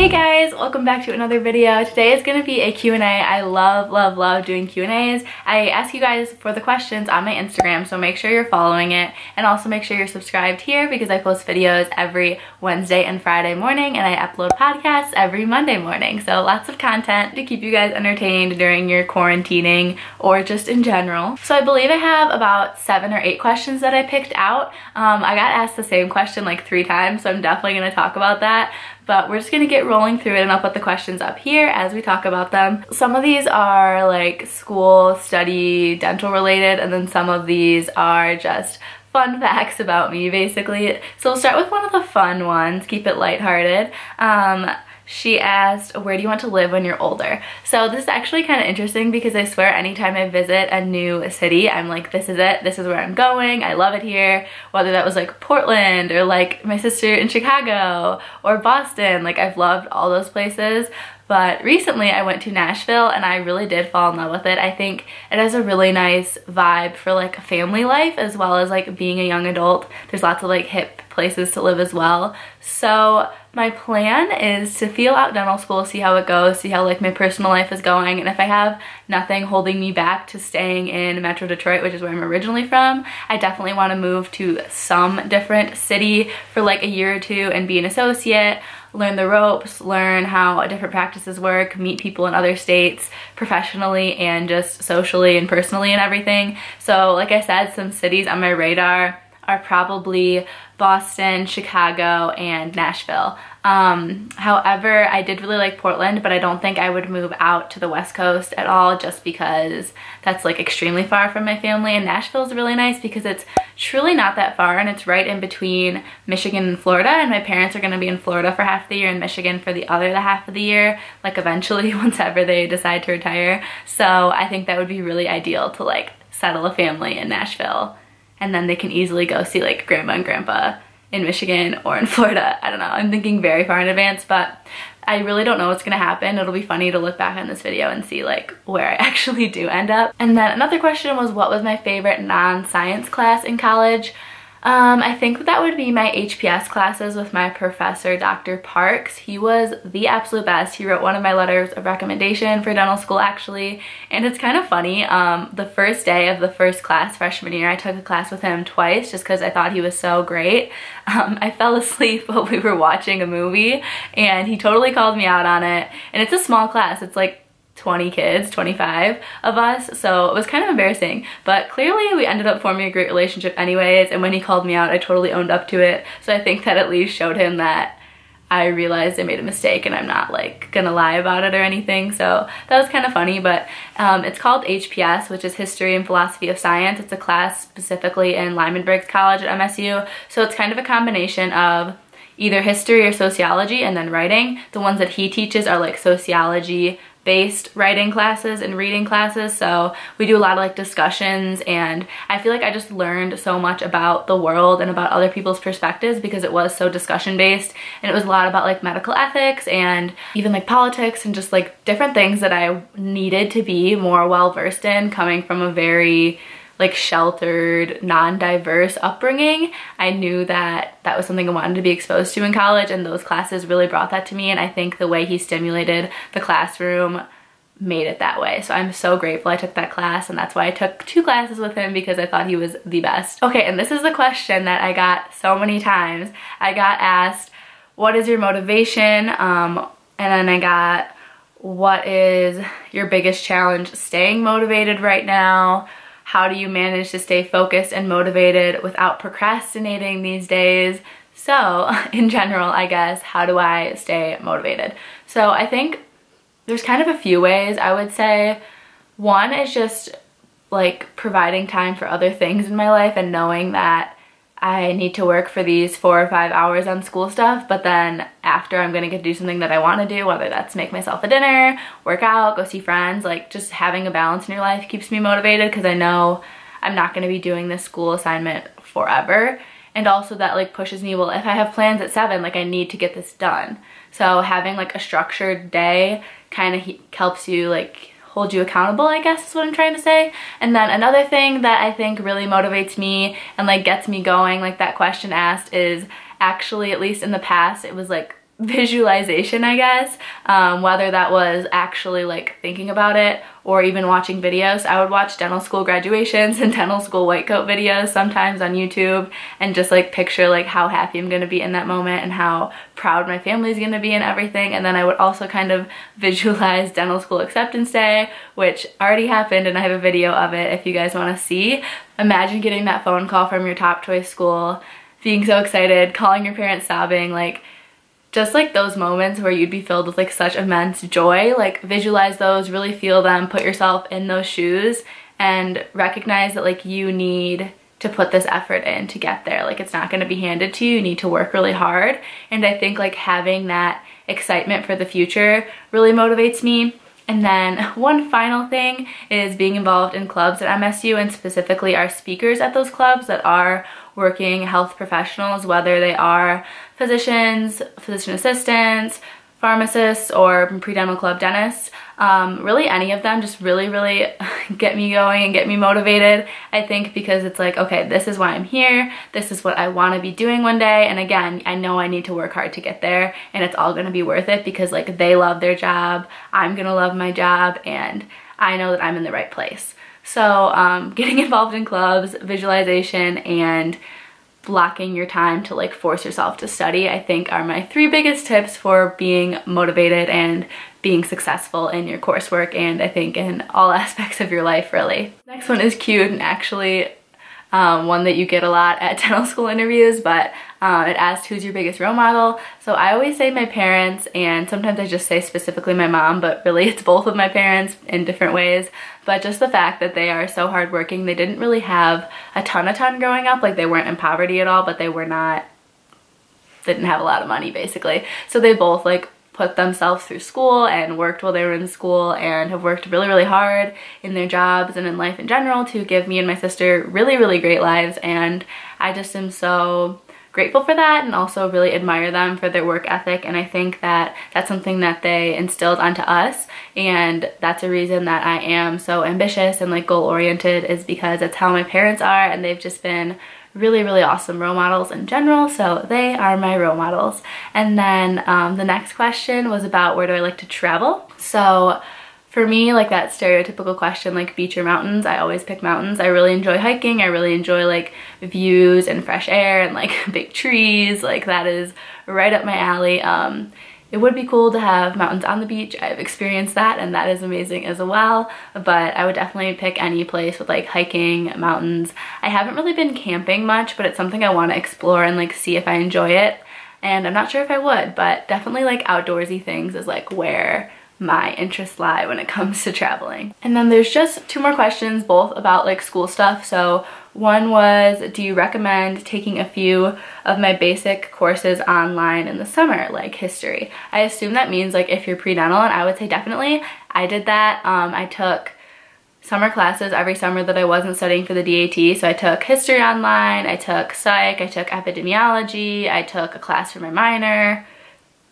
Hey guys, welcome back to another video. Today is going to be a Q&A. I love doing Q&As. I ask you guys for the questions on my Instagram, so make sure you're following it, and also make sure you're subscribed here because I post videos every Wednesday and Friday morning, and I upload podcasts every Monday morning. So lots of content to keep you guys entertained during your quarantining or just in general. So I believe I have about 7 or 8 questions that I picked out. I got asked the same question like 3 times, so I'm definitely going to talk about that. But we're just gonna get rolling through it, and I'll put the questions up here as we talk about them. Some of these are like school, study, dental related, and then some of these are just fun facts about me, basically. So we'll start with one of the fun ones, keep it lighthearted. She asked, where do you want to live when you're older? So this is actually kind of interesting because I swear anytime I visit a new city, I'm like, this is it, this is where I'm going, I love it here. Whether that was like Portland or like my sister in Chicago or Boston, like I've loved all those places. But recently I went to Nashville and I really did fall in love with it. I think it has a really nice vibe for like a family life as well as like being a young adult. There's lots of like hip places to live as well. So my plan is to feel out dental school, see how it goes, see how like my personal life is going, and if I have nothing holding me back to staying in Metro Detroit, which is where I'm originally from, I definitely want to move to some different city for like a year or two and be an associate, learn the ropes, learn how different practices work, meet people in other states professionally and just socially and personally and everything. So like I said, some cities on my radar are probably Boston, Chicago, and Nashville. However, I did really like Portland, but I don't think I would move out to the West Coast at all just because that's like extremely far from my family, and Nashville is really nice because it's truly not that far and it's right in between Michigan and Florida, and my parents are going to be in Florida for half the year and Michigan for the other half of the year, like eventually once ever they decide to retire. So I think that would be really ideal to like settle a family in Nashville. And then they can easily go see like grandma and grandpa in Michigan or in Florida. I don't know, I'm thinking very far in advance, but I really don't know what's gonna happen. It'll be funny to look back on this video and see like where I actually do end up. And then another question was, what was my favorite non-science class in college? I think that would be my HPS classes with my professor, Dr. Parks. He was the absolute best. He wrote one of my letters of recommendation for dental school actually, and it's kind of funny. The first day of the first class freshman year, I took a class with him twice just because I thought he was so great. I fell asleep while we were watching a movie and he totally called me out on it, and it's a small class. It's like 20 kids, 25 of us, so it was kind of embarrassing, but clearly we ended up forming a great relationship anyways, and when he called me out, I totally owned up to it. So I think that at least showed him that I realized I made a mistake and I'm not like gonna lie about it or anything. So that was kind of funny. But it's called HPS, which is History and Philosophy of Science. It's a class specifically in Lyman Briggs College at MSU, so it's kind of a combination of either history or sociology and then writing. The ones that he teaches are like sociology based writing classes and reading classes, so we do a lot of like discussions, and I feel like I just learned so much about the world and about other people's perspectives because it was so discussion based, and it was a lot about like medical ethics and even like politics and just like different things that I needed to be more well versed in, coming from a very like sheltered, non-diverse upbringing. I knew that that was something I wanted to be exposed to in college, and those classes really brought that to me, and I think the way he stimulated the classroom made it that way. So I'm so grateful I took that class, and that's why I took 2 classes with him, because I thought he was the best. Okay, and this is the question that I got so many times. I got asked, what is your motivation? And then I got, what is your biggest challenge staying motivated right now? How do you manage to stay focused and motivated without procrastinating these days? So in general, I guess, how do I stay motivated? So I think there's kind of a few ways. I would say one is just like providing time for other things in my life and knowing that I need to work for these 4 or 5 hours on school stuff, but then after I'm gonna get to do something that I want to do, whether that's make myself a dinner, work out, go see friends. Like just having a balance in your life keeps me motivated because I know I'm not gonna be doing this school assignment forever. And also that like pushes me, well, if I have plans at 7, like I need to get this done. So having like a structured day kind of helps you like hold you accountable, I guess is what I'm trying to say. And then another thing that I think really motivates me and like gets me going, like that question asked, is actually, at least in the past, it was like visualization, I guess, whether that was actually like thinking about it or even watching videos. I would watch dental school graduations and dental school white coat videos sometimes on YouTube and just like picture like how happy I'm gonna be in that moment and how proud my family's gonna be and everything. And then I would also kind of visualize dental school acceptance day, which already happened, and I have a video of it if you guys want to see. Imagine getting that phone call from your top choice school, being so excited, calling your parents sobbing, like just like those moments where you'd be filled with like such immense joy. Like visualize those, really feel them, put yourself in those shoes and recognize that like you need to put this effort in to get there. Like it's not going to be handed to you. You need to work really hard. And I think like having that excitement for the future really motivates me. And then one final thing is being involved in clubs at MSU, and specifically our speakers at those clubs that are working health professionals, whether they are physicians, physician assistants, pharmacists, or pre-dental club dentists. Really any of them just really get me going and get me motivated, I think, because it's like, okay, this is why I'm here, this is what I want to be doing one day, and again, I know I need to work hard to get there, and it's all going to be worth it because like they love their job, I'm gonna love my job, and I know that I'm in the right place. So getting involved in clubs, visualization, and blocking your time to like force yourself to study, I think are my 3 biggest tips for being motivated and being successful in your coursework, and I think in all aspects of your life, really. Next one is cute, and actually one that you get a lot at dental school interviews, but it asks who's your biggest role model. So I always say my parents, and sometimes I just say specifically my mom, but really it's both of my parents in different ways. But just the fact that they are so hardworking. They didn't really have a ton growing up. Like they weren't in poverty at all, but they didn't have a lot of money basically. So they both like put themselves through school and worked while they were in school, and have worked really hard in their jobs and in life in general to give me and my sister really great lives. And I just am so grateful for that, and also really admire them for their work ethic. And I think that that's something that they instilled onto us, and that's a reason that I am so ambitious and like goal oriented, is because that's how my parents are, and they've just been really awesome role models in general. So they are my role models. And then the next question was about where do I like to travel. So for me, like that stereotypical question, like beach or mountains, I always pick mountains. I really enjoy hiking. I really enjoy like views and fresh air and like big trees. Like that is right up my alley. It would be cool to have mountains on the beach. I've experienced that, and that is amazing as well. But I would definitely pick any place with like hiking, mountains. I haven't really been camping much, but it's something I want to explore and like see if I enjoy it. And I'm not sure if I would, but definitely like outdoorsy things is like where my interests lie when it comes to traveling. And then there's just 2 more questions, both about like school stuff. So one was, do you recommend taking a few of my basic courses online in the summer, like history? I assume that means like if you're pre-dental, and I would say definitely. I did that. I took summer classes every summer that I wasn't studying for the DAT. So I took history online, I took psych, I took epidemiology, I took a class for my minor.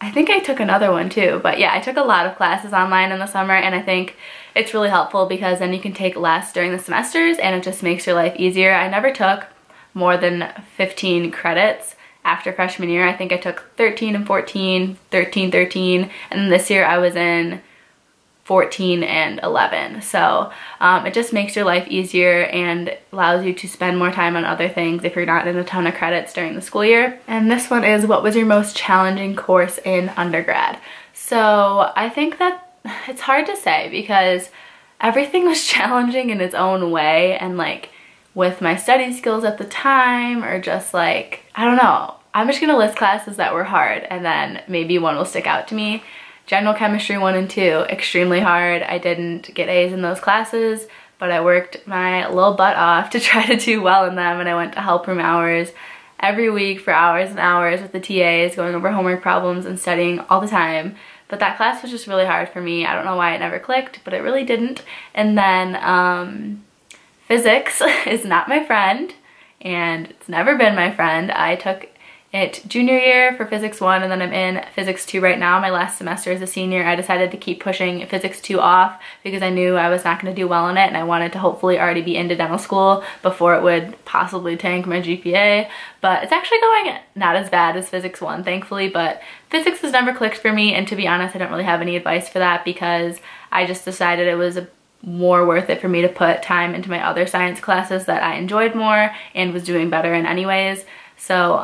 I think I took another one too, but yeah, I took a lot of classes online in the summer, and I think it's really helpful because then you can take less during the semesters and it just makes your life easier. I never took more than 15 credits after freshman year. I think I took 13 and 14, 13, and then this year I was in 14 and 11. So it just makes your life easier and allows you to spend more time on other things if you're not in a ton of credits during the school year. And this one is, what was your most challenging course in undergrad? So I think that it's hard to say because everything was challenging in its own way, and like with my study skills at the time, or just like, I don't know. I'm just gonna list classes that were hard and then maybe one will stick out to me. General chemistry 1 and 2, extremely hard. I didn't get A's in those classes, but I worked my little butt off to try to do well in them, and I went to help room hours every week for hours and hours with the TAs, going over homework problems and studying all the time. But that class was just really hard for me. I don't know why it never clicked, but it really didn't. And then physics is not my friend, and it's never been my friend. I took it junior year for Physics 1, and then I'm in Physics 2 right now. My last semester as a senior, I decided to keep pushing Physics 2 off because I knew I was not going to do well in it, and I wanted to hopefully already be into dental school before it would possibly tank my GPA. But it's actually going not as bad as Physics 1, thankfully, but Physics has never clicked for me, and to be honest, I don't really have any advice for that because I just decided it was more worth it for me to put time into my other science classes that I enjoyed more and was doing better in anyways. So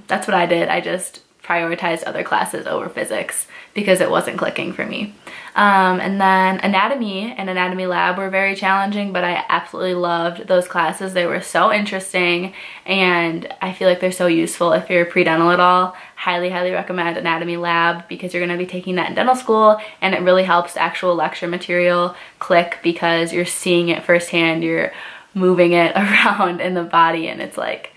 that's what I did. I just prioritized other classes over physics because it wasn't clicking for me. And then anatomy and anatomy lab were very challenging, but I absolutely loved those classes. They were so interesting, and I feel like they're so useful if you're pre-dental at all. Highly, highly recommend anatomy lab because you're going to be taking that in dental school, and it really helps the actual lecture material click because you're seeing it firsthand. You're moving it around in the body, and it's like,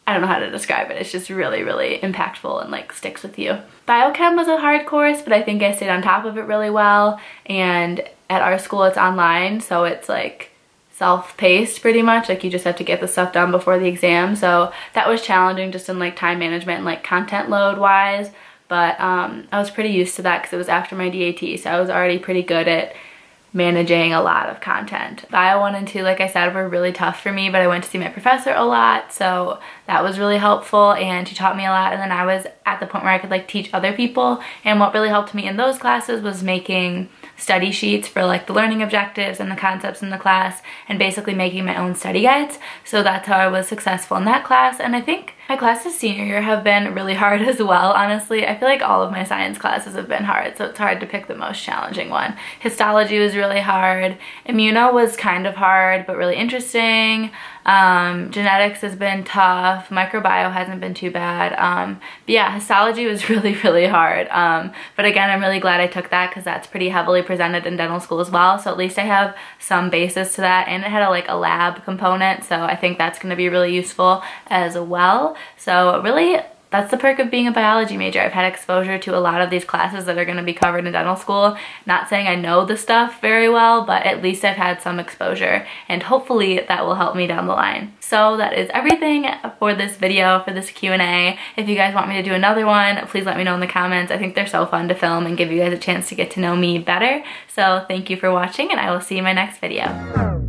I don't know how to describe it. It's just really, really impactful and like sticks with you. Biochem was a hard course, but I think I stayed on top of it really well. And at our school, it's online, so it's like self-paced pretty much. Like you just have to get the stuff done before the exam. So that was challenging just in like time management and like content load wise. But I was pretty used to that because it was after my DAT, so I was already pretty good at managing a lot of content. Bio 1 and 2, like I said, were really tough for me, but I went to see my professor a lot, so that was really helpful, and she taught me a lot, and then I was at the point where I could like teach other people, and what really helped me in those classes was making study sheets for like the learning objectives and the concepts in the class, and basically making my own study guides. So that's how I was successful in that class, and I think my classes senior year have been really hard as well, honestly. I feel like all of my science classes have been hard, so it's hard to pick the most challenging one. Histology was really hard. Immuno was kind of hard, but really interesting. Genetics has been tough. Microbio hasn't been too bad. But yeah, histology was really, really hard. But again, I'm really glad I took that because that's pretty heavily presented in dental school as well. So at least I have some basis to that, and it had a lab component. So I think that's going to be really useful as well. So really, that's the perk of being a biology major. I've had exposure to a lot of these classes that are going to be covered in dental school. Not saying I know the stuff very well, but at least I've had some exposure, and hopefully that will help me down the line. So that is everything for this video, for this Q&A. If you guys want me to do another one, please let me know in the comments. I think they're so fun to film and give you guys a chance to get to know me better. So thank you for watching, and I will see you in my next video.